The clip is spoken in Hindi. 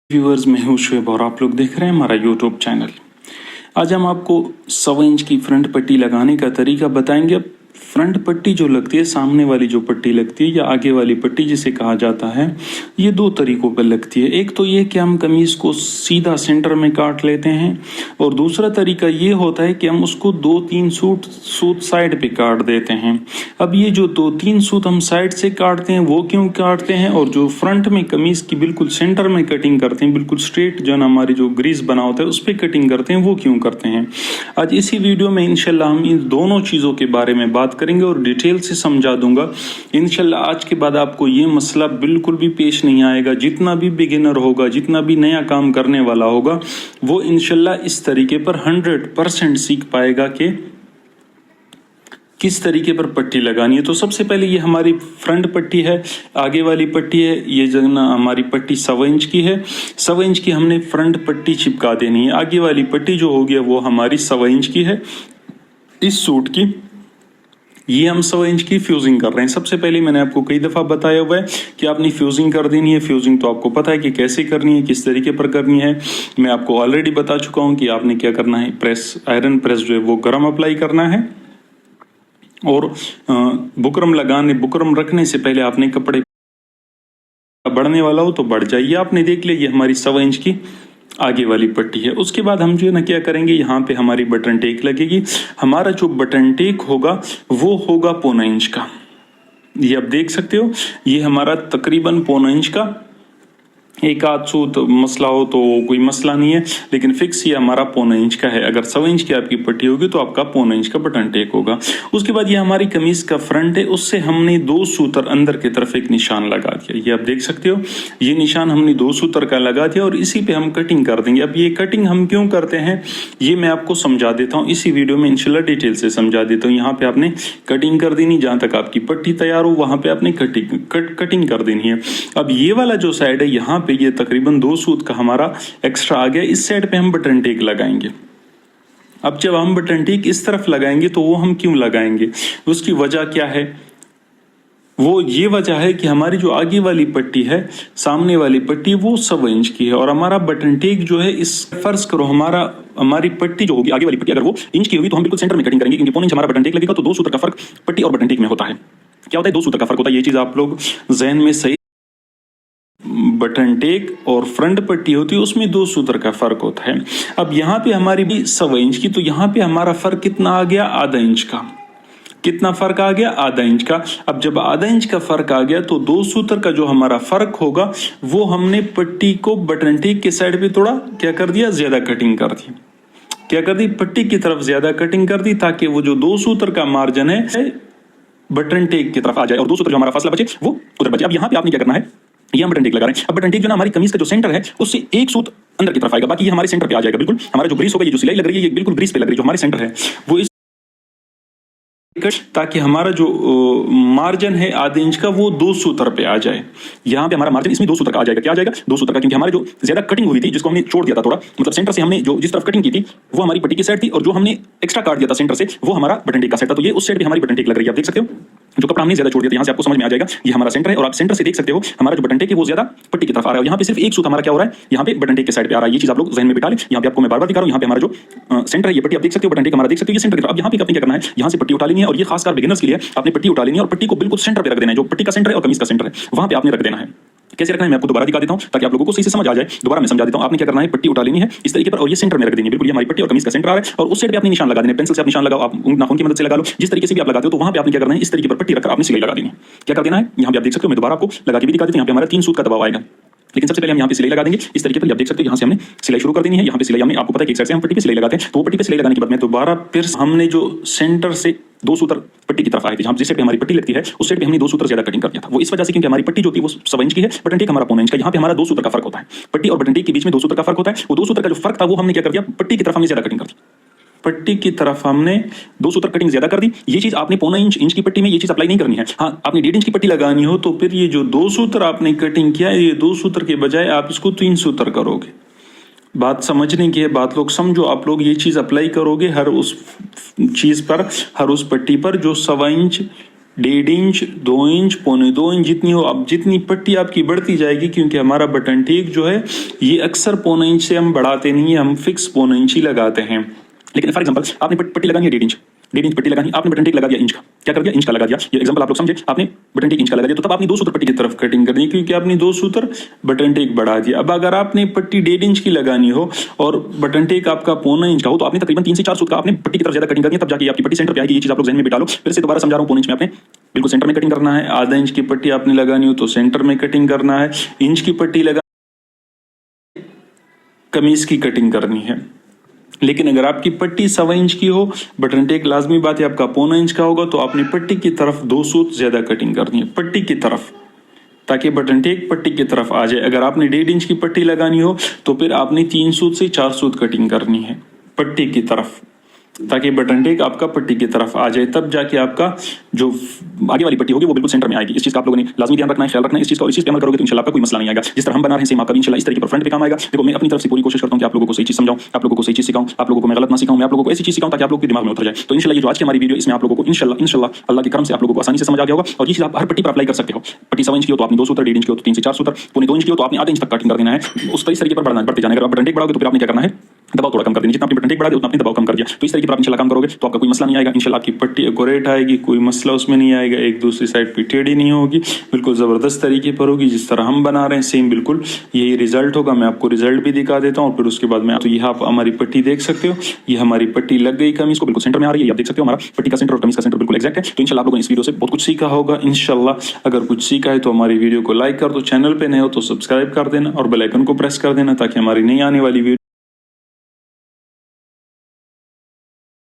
व्यूअर्स, मैं हूं शुएब और आप लोग देख रहे हैं हमारा यूट्यूब चैनल। आज हम आपको 100 इंच की फ्रंट पट्टी लगाने का तरीका बताएंगे। अब फ्रंट पट्टी जो लगती है, सामने वाली जो पट्टी लगती है या आगे वाली पट्टी जिसे कहा जाता है, ये दो तरीकों पर लगती है। एक तो ये कि हम कमीज को सीधा सेंटर में काट लेते हैं, और दूसरा तरीका ये होता है कि हम उसको 2-3 सूत साइड पे काट देते हैं। अब ये जो 2-3 सूत हम साइड से काटते हैं वो क्यों काटते हैं, और जो फ्रंट में कमीज की बिल्कुल सेंटर में कटिंग करते हैं, बिल्कुल स्ट्रेट जो ना हमारी जो ग्रीस बना होता है उस पर कटिंग करते हैं, वो क्यों करते हैं। आज इसी वीडियो में इंशाल्लाह हम इन दोनों चीज़ों के बारे में बात करेंगे और डिटेल से समझा दूंगा। इंशाल्लाह आज के बाद आपको ये मसला बिल्कुल भी पेश नहीं आएगा। जितना भी बिगिनर होगा, जितना भी नया काम करने वाला होगा, वो इंशाल्लाह इस तरीके पर 100% सीख पाएगा कि किस तरीके पर पट्टी लगानी है। तो सबसे पहले ये हमारी फ्रंट पट्टी है, आगे वाली पट्टी है। ये जो ना हमारी पट्टी 100 इंच की है, 100 इंच की हमने फ्रंट पट्टी चिपका देनी है। आगे वाली पट्टी जो होगी वो हमारी 100 इंच की है इस सूट की। ये हम 100 इंच की फ्यूजिंग कर रहे हैं। सबसे पहले मैंने आपको कई दफ़ा बताया हुआ है कि आपने फ्यूजिंग कर देनी है। फ्यूजिंग तो आपको पता है कि कैसे करनी है, किस तरीके पर करनी है। मैं आपको ऑलरेडी बता चुका हूँ कि आपने क्या करना है। आयरन प्रेस जो है वो गर्म अप्लाई करना है, और बुकरम रखने से पहले आपने कपड़े बढ़ने वाला हो तो बढ़ जाइए। आपने देख लिया ये हमारी 100 इंच की आगे वाली पट्टी है। उसके बाद हम जो है ना क्या करेंगे, यहाँ पे हमारी बटन टेक लगेगी। हमारा जो बटन टेक होगा वो होगा 1.25 इंच का। ये आप देख सकते हो, ये हमारा तकरीबन 1.25 इंच का। एक आध सूत मसला हो तो कोई मसला नहीं है, लेकिन फिक्स ये हमारा 1.25 इंच का है। अगर 100 इंच की आपकी पट्टी होगी तो आपका 1.25 इंच का बटन टेक होगा। उसके बाद ये हमारी कमीज का फ्रंट है, उससे हमने 2 सूतर अंदर की तरफ एक निशान लगा दिया। ये आप देख सकते हो, ये निशान हमने 2 सूतर का लगा दिया और इसी पे हम कटिंग कर देंगे। अब ये कटिंग हम क्यों करते हैं ये मैं आपको समझा देता हूँ इसी वीडियो में, इंशाल्लाह डिटेल से समझा देता हूँ। यहाँ पे आपने कटिंग कर देनी, जहां तक आपकी पट्टी तैयार हो वहां पे आपने कटिंग कर देनी है। अब ये वाला जो साइड है, यहाँ पे ये तकरीबन 2 सूत का हमारा एक्स्ट्रा आ गया। इस साइड पे हम बटन टेक लगाएंगे। अब जब हम बटन टेक इस तरफ लगाएंगे तो वो हम क्यों लगाएंगे, उसकी वजह क्या है। वो ये वजह है कि हमारी जो आगे वाली पट्टी है, सामने वाली पट्टी वो 100 इंच की है, और हमारा बटन टेक जो है, इस फर्ज करो हमारी पट्टी जो होगी आगे वाली पट्टी अगर वो इंच की होगी तो हम बिल्कुल सेंटर में कटिंग करेंगे, क्योंकि 1.25 इंच हमारा बटन टेक लगेगा। तो 2 सूत्र का फर्क पट्टी और बटन टेक में होता है। क्या होता है, 2 सूत्र का फर्क होता है। ये चीज आप लोग जहन में सही, बटन टेक और फ्रंट पट्टी होती है उसमें 2 सूत्र का फर्क होता है। अब यहाँ पे हमारी भी 100 इंच की, तो यहाँ पे हमारा फर्क कितना आ गया, आधा इंच का। कितना फर्क आ गया, आधा इंच का। अब जब आधा इंच का फर्क आ गया तो 2 सूत्र का जो हमारा फर्क होगा वो हमने पट्टी को बटन टेक के साइड पे थोड़ा क्या कर दिया, ज्यादा कटिंग कर दी। क्या कर दी, पट्टी की तरफ ज्यादा कटिंग कर दी, ताकि वो जो 2 सूत्र का मार्जिन है बटन टेक की तरफ आ जाए और 2 सूत्र जो हमारा फासला बचे वो उधर बचे। अब यहाँ पे आपने क्या करना है, ये हम बटन टेक लगा रहे हैं। अब बटन टेक जो ना हमारी कमीज का जो सेंटर है उससे 1 सूत अंदर की तरफ आएगा, बाकी ये हमारे सेंटर पे आ जाएगा। बिल्कुल हमारा जो ग्रीस होगा, ये जो सिलाई लग रही है ये बिल्कुल ग्रीस पे लग रही है, जो हमारे सेंटर है वो इस, ताकि हमारा जो मार्जिन है आधे इंच का वो 2 सूत्र पे आ जाए। यहाँ पे हमारा मार्जिन इसमें 2 सूत्र का आ जाएगा। क्या आ जाएगा, 2 सूत्र का, क्योंकि हमारे जो ज्यादा कटिंग हुई थी जिसको हमने छोड़ दिया था थोड़ा, मतलब सेंटर से हमने जो जिस तरफ कटिंग की थी वो हमारी पट्टी की साइड थी, और जो हमने एक्स्ट्रा काट दिया था सेंटर से वो हमारा बटन टेक का साइड था। तो ये उस साइड पे हमारी बटन टेक लग रही है। आप देख सकते हो जो कपड़ा हमने ज्यादा छोड़ दिया था, यहाँ से आपको समझ में आ जाएगा ये हमारा सेंटर है, और आप सेंटर से देख सकते हो हमारा जो बटन टेक है वो ज्यादा पट्टी की तरफ आ रहा है। यहाँ पे सिर्फ 1 सूत हमारा क्या हो रहा है, यहाँ पे बटन टेक के साइड पे आ रहा है। ये चीज आप लोग जहन में बिठा लें। यहाँ पे आपको मैं बार बार दिखा रहा हूँ, यहाँ पे हमारा जो सेंटर है ये पट्टी आप देख सकते हो, बटन टेक हमारा देख सकते हो ये सेंटर की तरफ। अब यहाँ पे आपने क्या करना है, यहाँ से पट्टी उठा लेनी है, और ये खासकर बिगिनर्स के लिए आपने पट्टी उठा लेनी है और पट्टी को बिल्कुल सेंटर पे रख देना है। जो पट्टी का सेंटर है और कमीज का सेंटर है वहां पे आपने रख देना है। कैसे रखना है मैं आपको दोबारा दिखा देता हूं ताकि आप लोगों को सही से समझ आ जाए। दोबारा मैं समझा देता हूं। आपने क्या करना है, पट्टी उठा लेनी है इस तरीके पर और ये सेंटर में रख देनी है। बिल्कुल ये हमारी पट्टी और कमीज का सेंटर आ रहा है, और उस साइड पे आपने निशान लगा देना है। पेंसिल से आप निशान लगाओ, आप नाखून की मदद से लगा लो, जिस तरीके से भी आप लगाते हो। तो वहां पे आपने क्या करना है, इस तरीके पर पट्टी रखकर आपने सिलाई लगा देनी है। क्या कर देना है, यहाँ पे आप देख सकते हो, मैं दोबारा आपको लगा के भी दिखा देता हूं। यहाँ पे हमारा 3 सूत का दबाव आएगा, लेकिन सबसे पहले हम यहाँ पे सिलाई लगा देंगे इस तरीके पर। आप देख सकते हो यहाँ से हमने सिलाई शुरू कर देनी है। यहाँ पे सिलाई हमने, आपको पता है कि एक साइड से हम पट्टी पे सिलाई लगाते हैं, तो पट्टी पे सिलाई लगाने के बाद में दोबारा फिर हमने जो सेंटर से 2 सूत्र पट्टी की तरफ आए थे, जहां जिस साइड पे हमारी पट्टी लगती है उस साइड पे हमने 2 सूत्र ज्यादा कटिंग कर दिया था। वो इस वजह से क्योंकि हमारी पट्टी जो थी वो 100 इंच की है, बटन टेक हमारा 1.25 इंच का। यहाँ पे हमारा 2 सूत्र का फर्क होता है, पट्टी और बटन टेक के बीच में 2 सूत्र का फर्क होता है। वो 2 सूत्र का जो फर्क था वो हमने क्या कर दिया, पट्टी की तरफ हमने ज्यादा कटिंग कर दी। पट्टी की तरफ हमने 2 सूत्र कटिंग ज्यादा कर दी। ये चीज आपने 1.25 इंच की पट्टी में ये चीज अप्लाई नहीं करनी है। हाँ, आपने 1.5 इंच की पट्टी लगानी हो तो फिर ये जो 2 सूत्र आपने कटिंग किया, ये 2 सूत्र के बजाय आप इसको 3 सूत्र करोगे। बात समझने की है, बात लोग समझो। आप लोग ये चीज अप्लाई करोगे हर उस चीज पर, हर उस पट्टी पर जो 1.25 इंच 1.5 इंच, 2 इंच, 1.25 इंच जितनी हो, अब जितनी पट्टी आपकी बढ़ती जाएगी, क्योंकि हमारा बटन टेक जो है ये अक्सर 1.25 इंच से हम बढ़ाते नहीं है, हम फिक्स 1.25 इंच ही लगाते हैं। लेकिन फॉर एग्जांपल आपने पट्टी लगानी है 1.5 इंच पट्टी लगानी, आपने बटन टेक लगा दिया इंच का, क्या कर दिया, इंच का लगा दिया। ये एग्जांपल आप लोग समझे, आपने बटन टेक इंच का लगा दिया, तो तब आपने 2 सूत्र पट्टी की तरफ कटिंग करनी है, क्योंकि आपने 2 सूत्र बटन टेक बढ़ा दिया। अब अगर आपने पट्टी 1.5 इंच की लगानी हो और बटन टेक आपका 1.25 इंच का हो, तो आपने तकरीबन 3 से 4 सूत्र आपने पट्टी की तरफ ज्यादा कटिंग करनी है, तब जाके आपकी पट्टी सेंटर पे आएगी। ये चीज आप लोग जहन में बिठा लो। फिर से दोबारा समझा रहा हूं, 1.25 इंच में आपने बिल्कुल सेंटर में कटिंग करना है। आधा इंच की पट्टी आपने लगानी हो तो सेंटर में कटिंग करना है। इंच की पट्टी लगा कमीज की कटिंग करनी है। लेकिन अगर आपकी पट्टी 1.25 इंच की हो, बटन टेक लाजमी बात है आपका 1.25 इंच का होगा, तो आपने पट्टी की तरफ 2 सूत ज्यादा कटिंग करनी है, पट्टी की तरफ, ताकि बटन टेक पट्टी की तरफ आ जाए। अगर आपने 1.5 इंच की पट्टी लगानी हो तो फिर आपने 3 सूत से 4 सूत कटिंग करनी है पट्टी की तरफ, ताकि बटन टेक आपका पट्टी की तरफ आ जाए। तब जाके आपका जो आगे वाली पट्टी होगी वो बिल्कुल सेंटर में आएगी। इस चीज का आप लोगों ने लाजमी ध्यान रखना है, ख्याल रखना है इस चीज का, और इस चीज पे अमल करोगे तो इंशाल्लाह आपका कोई मसला नहीं आएगा। जिस तरह हम बना रहे हैं सेम आपका भी इंशाल्लाह इस तरीके पर फ्रंट पे काम आएगा। देखो, मैं अपनी तरफ से पूरी कोशिश करता हूं कि आप लोगों को सही चीज समझाऊं, आप लोगों को सही चीज सिखाऊं, आप लोगों को मैं गलत ना सिखाऊं, मैं आप लोगों को ऐसी चीज सिखाऊं ताकि आप लोगों के दिमाग में उतर जाए। तो इंशाल्लाह ये जो आज की हमारी वीडियो, इसमें आप लोगों को इंशाल्लाह अल्लाह के करम से आप लोगों को आसानी से समझ आ गया होगा। और ये चीज आप हर पट्टी पर अप्लाई कर सकते हो। पट्टी 1.25 इंच की हो तो आपने 2 सूत्र, 1.5 इंच की हो तो 3 से 4 सूत्र, 1.25 इंच की हो तो आपने आधे इंच तक कटिंग कर देना है। उस तरीके पर बढ़ते जाने। अगर आप बटन टेक बढ़ाओगे तो फिर आपने क्या करना है, दबाव थोड़ा कम कर देना। जितना आपने बटन टेक बढ़ा दिया उतना आपने दबाव कम कर दिया। तो इस तरीके पर आप इंशाल्लाह काम करोगे तो आपका कोई मसला नहीं आएगा। इंशाल्लाह आपकी पट्टी एक्यूरेट आएगी, कोई मसला उसमें नहीं आएगा, एक दूसरी साइड पे टेढ़ी नहीं होगी, बिल्कुल जबरदस्त तरीके पर होगी जिस तरह हम बना रहे हैं सेम बिल्कुल यही रिजल्ट होगा। मैं आपको रिजल्ट भी दिखा देता हूँ, फिर उसके बाद में तो यहाँ आप हमारी पट्टी देख सकते हो। ये हमारी पट्टी लग गई कमीज को, बिल्कुल सेंटर में आ रही है, आप देख सकते हो हमारा पट्टी का सेंटर और कमीज का सेंटर बिल्कुल एक्जैक्ट है। तो इंशाल्लाह आप लोगों ने इस वीडियो से बहुत कुछ सीखा होगा। इंशाल्लाह अगर कुछ सीखा है तो हमारी वीडियो को लाइक कर दो, चैनल पे नए हो तो सब्सक्राइब कर देना और बेल आइकन को प्रेस कर देना, ताकि हमारी नई आने वाली वीडियो